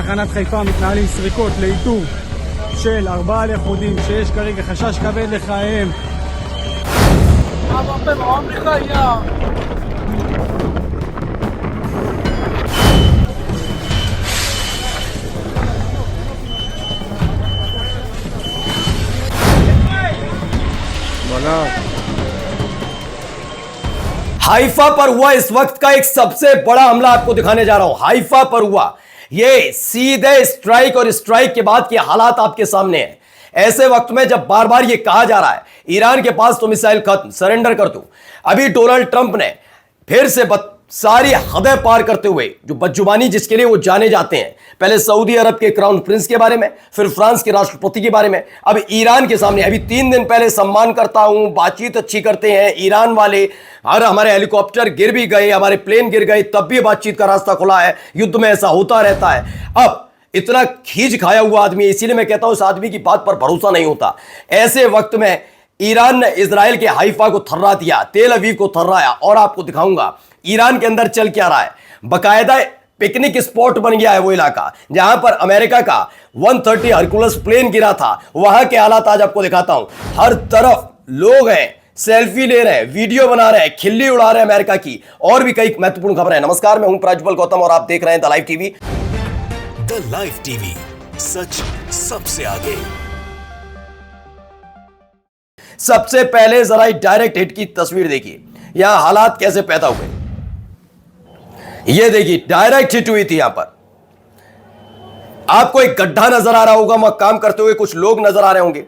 בתחנת חיפה מתנהלים סריקות לאיתור של 4 לכודים שיש כרגע חשש כבד לחייהם. Haifa पर हुआ इस वक्त का एक सबसे बड़ा हमला आपको दिखाने जा रहा हूं। हाइफा पर हुआ ये सीधे स्ट्राइक और स्ट्राइक के बाद के हालात आपके सामने हैं। ऐसे वक्त में जब बार बार ये कहा जा रहा है ईरान के पास तो मिसाइल खत्म, सरेंडर कर दो, अभी डोनाल्ड ट्रंप ने फिर से सारी हदें पार करते हुए जो बदजुबानी जिसके लिए वो जाने जाते हैं, पहले सऊदी अरब के क्राउन प्रिंस के बारे में, फिर फ्रांस के राष्ट्रपति के बारे में, अब ईरान के सामने। अभी 3 दिन पहले सम्मान करता हूं, बातचीत अच्छी करते हैं ईरान वाले, और हमारे हेलीकॉप्टर गिर भी गए, हमारे प्लेन गिर गए, तब भी बातचीत का रास्ता खुला है। युद्ध में ऐसा होता रहता है। अब इतना खींच खाया हुआ आदमी, इसीलिए मैं कहता हूं इस आदमी की बात पर भरोसा नहीं होता। ऐसे वक्त में ईरान ने इजराइल के हाइफा को थर्रा दिया, तेल अवीव को थर्राया, और आपको दिखाऊंगा ईरान के अंदर चल क्या रहा है। बकायदा पिकनिक स्पॉट बन गया है वो इलाका जहां पर अमेरिका का 130 हरकुलस प्लेन गिरा था। वहां के हालात आज आपको दिखाता हूं। हर तरफ लोग हैं, सेल्फी ले रहे हैं, वीडियो बना रहे हैं, खिल्ली उड़ा रहे हैं अमेरिका की, और भी कई महत्वपूर्ण खबरें। नमस्कार, मैं हूं प्रज्वल गौतम और आप देख रहे हैं the live TV. The live TV, सच सबसे आगे। सबसे पहले जरा डायरेक्ट हिट की तस्वीर देखिए, यहां हालात कैसे पैदा हुए। यह देखिए डायरेक्ट हिट हुई थी। यहां पर आपको एक गड्ढा नजर आ रहा होगा, वहां काम करते हुए कुछ लोग नजर आ रहे होंगे,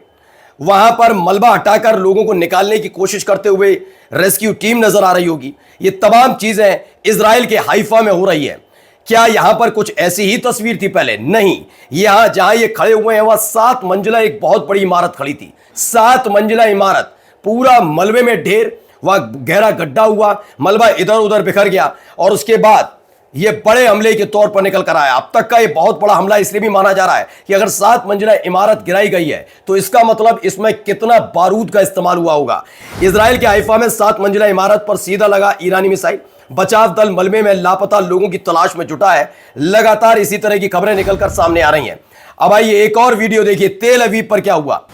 वहां पर मलबा हटाकर लोगों को निकालने की कोशिश करते हुए रेस्क्यू टीम नजर आ रही होगी। ये तमाम चीजें इजराइल के हाइफा में हो रही है। क्या यहां पर कुछ ऐसी ही तस्वीर थी पहले? नहीं, यहां जहां ये खड़े हुए हैं वहां 7 मंजिला एक बहुत बड़ी इमारत खड़ी थी। 7 मंजिला इमारत, पूरा मलबे में ढेर, वहां गहरा गड्ढा हुआ, मलबा इधर उधर बिखर गया, और उसके बाद यह बड़े हमले के तौर पर निकल कर आया। अब तक का यह बहुत बड़ा हमला इसलिए भी माना जा रहा है कि अगर 7 मंजिला इमारत गिराई गई है तो इसका मतलब इसमें कितना बारूद का इस्तेमाल हुआ होगा। इजराइल के हाइफा में 7 मंजिला इमारत पर सीधा लगा ईरानी मिसाइल। बचाव दल मलबे में लापता लोगों की तलाश में जुटा है। लगातार इसी तरह की खबरें निकलकर सामने आ रही हैं। अब आइए एक और वीडियो देखिए, तेल अवीव पर क्या हुआ।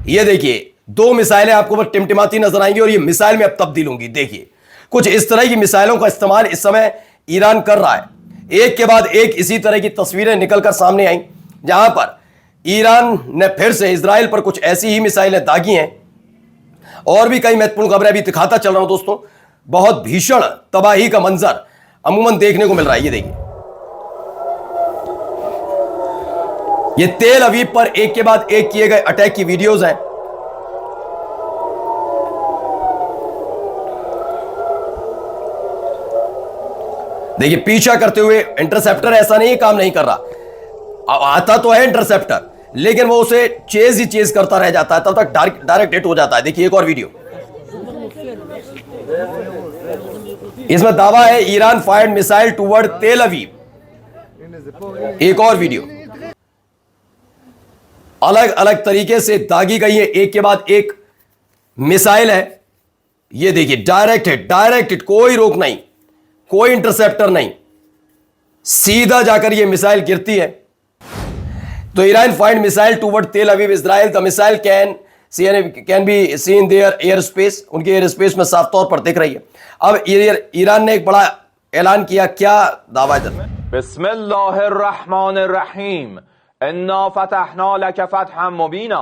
यह देखिए 2 मिसाइलें आपको बस टिमटिमाती नजर आएंगी और ये मिसाइल में अब तब्दील होंगी। देखिए कुछ इस तरह की मिसाइलों का इस्तेमाल इस समय ईरान कर रहा है। एक के बाद एक इसी तरह की तस्वीरें निकलकर सामने आई, जहां पर ईरान ने फिर से इजराइल पर कुछ ऐसी ही मिसाइलें दागी हैं। और भी कई महत्वपूर्ण खबरें अभी दिखाता चल रहा हूं दोस्तों। बहुत भीषण तबाही का मंजर अमूमन देखने को मिल रहा है। ये देखिए, ये तेल अवीव पर एक के बाद एक किए गए अटैक की वीडियोज हैं। देखिए पीछा करते हुए इंटरसेप्टर, ऐसा नहीं काम नहीं कर रहा, आता तो है इंटरसेप्टर, लेकिन वो उसे चेज करता रह जाता है, तब तक डायरेक्ट हिट हो जाता है। देखिए एक और वीडियो, इसमें दावा है Iran fired missile toward Tel Aviv. एक और वीडियो, अलग अलग तरीके से दागी गई है, एक के बाद एक मिसाइल है। ये देखिए डायरेक्ट हिट, कोई रोक नहीं, कोई इंटरसेप्टर नहीं, सीधा जाकर यह मिसाइल गिरती है। तो Iran fired missile toward Tel Aviv Israel, the missile can be seen their air space, उनके एयर स्पेस में साफ तौर पर दिख रही है। अब ईरान ने एक बड़ा ऐलान किया, क्या दावा है? बिस्मिल्लाहिर्रहमानिर्रहीम, इन्ना फतहना लक फतहन मुबीना।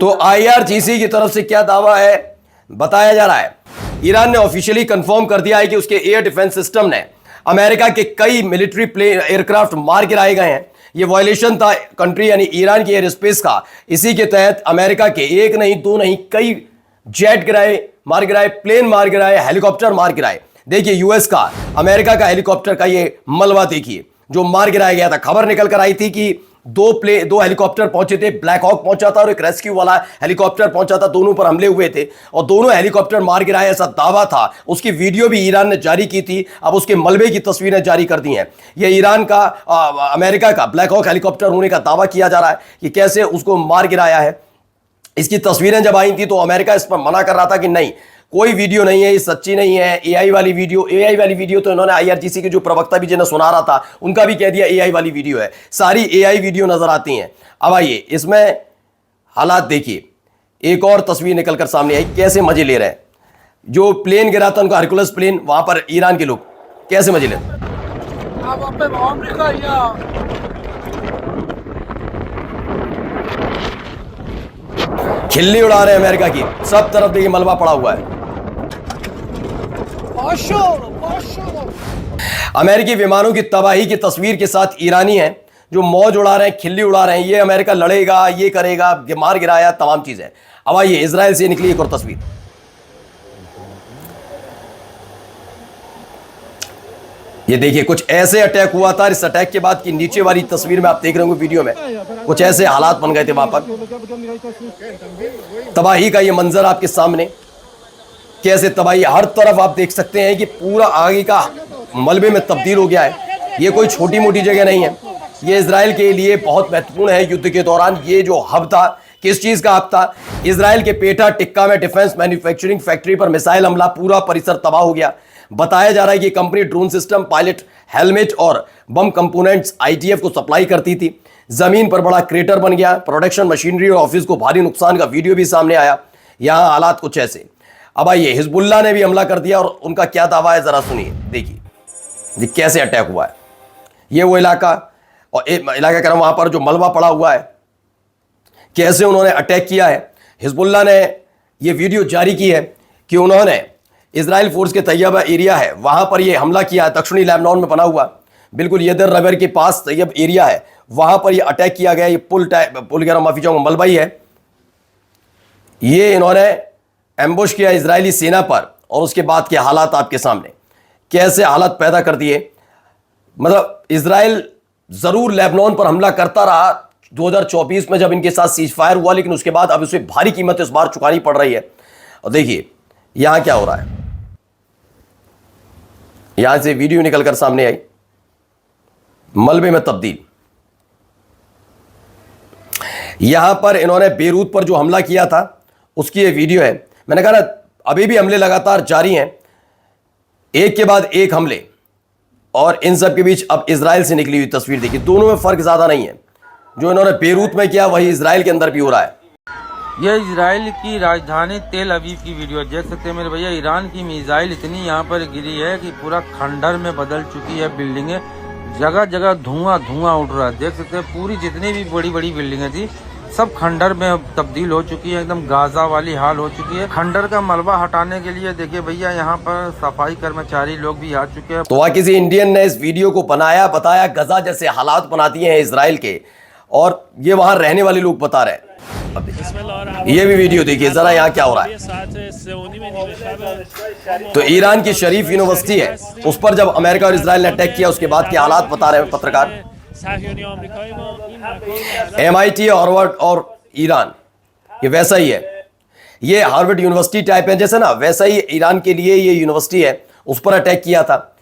तो IRGC की तरफ से क्या दावा है बताया जा रहा है। ईरान ने ऑफिशियली कंफर्म कर दिया है कि उसके एयर डिफेंस सिस्टम ने अमेरिका के कई मिलिट्री एयरक्राफ्ट मार गिराए गए हैं। ये वायलेशन था कंट्री यानी ईरान की एयर स्पेस का। इसी के तहत अमेरिका के एक नहीं, 2 नहीं, कई जेट मार गिराए, प्लेन मार गिराए, हेलीकॉप्टर मार गिराए। देखिए यूएस का, अमेरिका का हेलीकॉप्टर का ये मलबा देखिए जो मार गिराया गया था। खबर निकल कर आई थी कि दो हेलीकॉप्टर पहुंचे थे, ब्लैक हॉक पहुंचा था और एक रेस्क्यू वाला हेलीकॉप्टर पहुंचा था। दोनों पर हमले हुए थे और दोनों हेलीकॉप्टर मार गिराए ऐसा दावा था। उसकी वीडियो भी ईरान ने जारी की थी। अब उसके मलबे की तस्वीरें जारी कर दी हैं। यह ईरान का अमेरिका का ब्लैक हॉक हेलीकॉप्टर होने का दावा किया जा रहा है कि कैसे उसको मार गिराया है। इसकी तस्वीरें जब आई थी तो अमेरिका इस पर मना कर रहा था कि नहीं, कोई वीडियो नहीं है, ये सच्ची नहीं है, एआई वाली वीडियो तो इन्होंने आईआरजीसी के जो प्रवक्ता भी जिन्हें सुना रहा था उनका भी कह दिया एआई वाली वीडियो है। सारी एआई वीडियो नजर आती हैं। अब आइए इसमें हालात देखिए। एक और तस्वीर निकलकर सामने आई, कैसे मजे ले रहे हैं। जो प्लेन गिरा था उनका हरकुलस प्लेन, वहां पर ईरान के लोग कैसे मजे ले रहे हैं। खिल्ली उड़ा रहे हैं अमेरिका की, सब तरफ देखिए मलबा पड़ा हुआ है। अमेरिकी विमानों की तबाही की तस्वीर के साथ ईरानी हैं जो मौज उड़ा रहे हैं, खिल्ली उड़ा रहे हैं। ये अमेरिका लड़ेगा, ये करेगा, मार गिराया, तमाम चीजें। अब आइए इजराइल से निकली एक और तस्वीर। ये देखिए कुछ ऐसे अटैक हुआ था। इस अटैक के बाद की नीचे वाली तस्वीर में आप देख रहे होंगे वीडियो में, कुछ ऐसे हालात बन गए थे वहां पर। तबाही का ये मंजर आपके सामने, कैसे तबाही हर तरफ आप देख सकते हैं कि पूरा आगे का मलबे में तब्दील हो गया है। ये कोई छोटी मोटी जगह नहीं है, ये इजराइल के लिए बहुत महत्वपूर्ण है। युद्ध के दौरान ये जो हब था, किस चीज का हब था? इजराइल के पेटा टिक्का में डिफेंस मैन्युफैक्चरिंग फैक्ट्री पर मिसाइल हमला, पूरा परिसर तबाह हो गया। बताया जा रहा है कि company drone system, pilot helmet और बम कंपोनेंट्स आईटीएफ को सप्लाई करती थी। जमीन पर बड़ा क्रेटर बन गया, प्रोडक्शन मशीनरी और ऑफिस को भारी नुकसान का वीडियो भी सामने आया। यहां हालात कुछ ऐसे। अब आइए हिजबुल्लाह ने भी हमला कर दिया और उनका क्या दावा है जरा सुनिए। देखिए कैसे अटैक हुआ है। ये वो इलाका और इलाका कह रहा हूं, वहां पर जो मलबा पड़ा हुआ है, कैसे उन्होंने अटैक किया है। हिजबुल्लाह ने यह वीडियो जारी की है कि उन्होंने इजराइल फोर्स के तैयबा एरिया है वहां पर यह हमला किया है। दक्षिणी लेबनान में बना हुआ बिल्कुल यदर रबर के पास तैयब एरिया है, वहां पर यह अटैक किया गया। ये पुल कह रहा हूं, माफी चाहूंगा, मलबा ही है। ये इन्होंने एम्बुश किया इजरायली सेना पर और उसके बाद के हालात आपके सामने, कैसे हालात पैदा कर दिए। मतलब इजराइल जरूर लेबनान पर हमला करता रहा 2024 में जब इनके साथ सीज फायर हुआ, लेकिन उसके बाद अब उसे भारी कीमत इस बार चुकानी पड़ रही है। और देखिए यहां क्या हो रहा है। यहां से वीडियो निकलकर सामने आई, मलबे में तब्दील। यहां पर इन्होंने बेरूत पर जो हमला किया था उसकी ये वीडियो है। मैंने कहा ना, अभी भी हमले लगातार जारी हैं, एक के बाद एक हमले। और इन सब के बीच अब इजराइल से निकली हुई तस्वीर देखिए। दोनों में फर्क ज्यादा नहीं है। जो इन्होंने बेरूत में किया वही इजराइल के अंदर भी हो रहा है। यह इजराइल की राजधानी तेल अवीव की वीडियो देख सकते हैं मेरे भैया। ईरान की मिसाइल इतनी यहाँ पर गिरी है कि पूरा खंडर में बदल चुकी है बिल्डिंगें। जगह जगह धुआं धुआं उड़ रहा है। देख सकते हैं पूरी जितनी भी बड़ी बड़ी बिल्डिंगें थी सब खंडर में तब्दील हो चुकी है। एकदम गाजा वाली हाल हो चुकी है। खंडर का मलबा हटाने के लिए देखिए भैया यहाँ पर सफाई कर्मचारी लोग भी आ चुके हैं। तो वहां किसी इंडियन ने इस वीडियो को बनाया, बताया गजा जैसे हालात बना दिए हैं इजराइल के, और ये वहां रहने वाले लोग बता रहे हैं। ये भी वीडियो देखिए जरा, यहाँ क्या हो रहा है। तो ईरान की शरीफ यूनिवर्सिटी है, उस पर जब अमेरिका और इजराइल ने अटैक किया उसके बाद के हालात बता रहे हैं पत्रकार। MIT, हार्वर्ड और ईरान, ये वैसा ही है। ये हार्वर्ड यूनिवर्सिटी टाइप है जैसे ना, वैसा ही ईरान के लिए ये यूनिवर्सिटी है, उस पर अटैक किया था।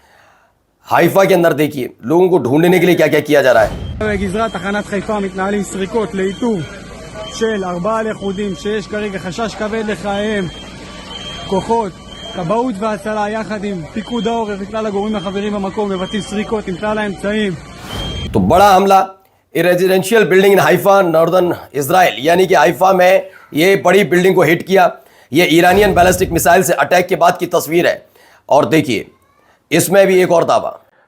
हाइफा के अंदर देखिए लोगों को ढूंढने के लिए क्या क्या किया जा रहा है। בגזרת תחנת חיפה מתנהלים סריקות לאיתור של 4 לכודים שיש כרגע חשש כבד לחייהם. כוחות כבאות והצלה יחד עם פיקוד העורף וכלל הגורמים החברים במקום מבצעים סריקות עם כלל האמצעים. तो बड़ा हमला residential building in Haifa northern Israel, यानी कि हाइफा में ये बड़ी बिल्डिंग को हिट किया। ये ईरानियन बैलिस्टिक मिसाइल से अटैक के बाद की तस्वीर है। और देखिए इसमें भी एक और दावा।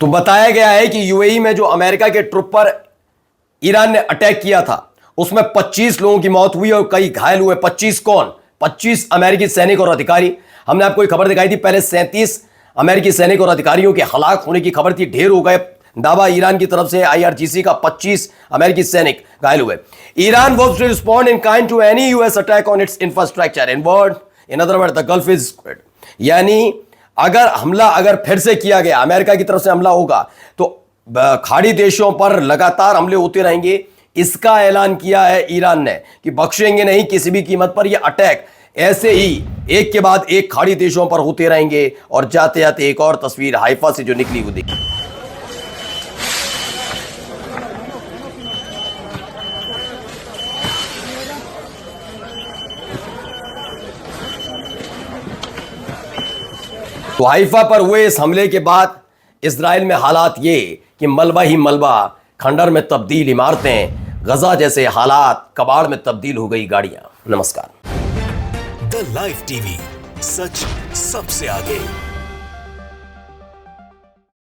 तो बताया गया है कि यूएई में जो अमेरिका के ट्रुप पर ईरान ने अटैक किया था उसमें 25 लोगों की मौत हुई और कई घायल हुए। 25 कौन? 25 अमेरिकी सैनिक और अधिकारी। हमने आपको एक खबर दिखाई थी पहले, 37 अमेरिकी सैनिक और अधिकारियों के हलाक होने की खबर थी। ढेर हो गए। दावा ईरान की तरफ से आईआरजीसी का 25 अमेरिकी सैनिक घायल हुए। Iran was to respond in kind to any US attack on its infrastructure in other word the Gulf is squared. यानी अगर फिर से किया गया, अमेरिका की तरफ से हमला होगा तो खाड़ी देशों पर लगातार हमले होते रहेंगे। इसका ऐलान किया है ईरान ने कि बख्शेंगे नहीं किसी भी कीमत पर। यह अटैक ऐसे ही एक के बाद एक खाड़ी देशों पर होते रहेंगे। और जाते जाते एक और तस्वीर हाइफा से जो निकली वो देखिए। तो हाइफा पर हुए इस हमले के बाद इजराइल में हालात ये कि मलबा ही मलबा, खंडर में तब्दील इमारतें, गजा जैसे हालात, कबाड़ में तब्दील हो गई गाड़ियां। नमस्कार। द लाइव टीवी, सच सबसे आगे।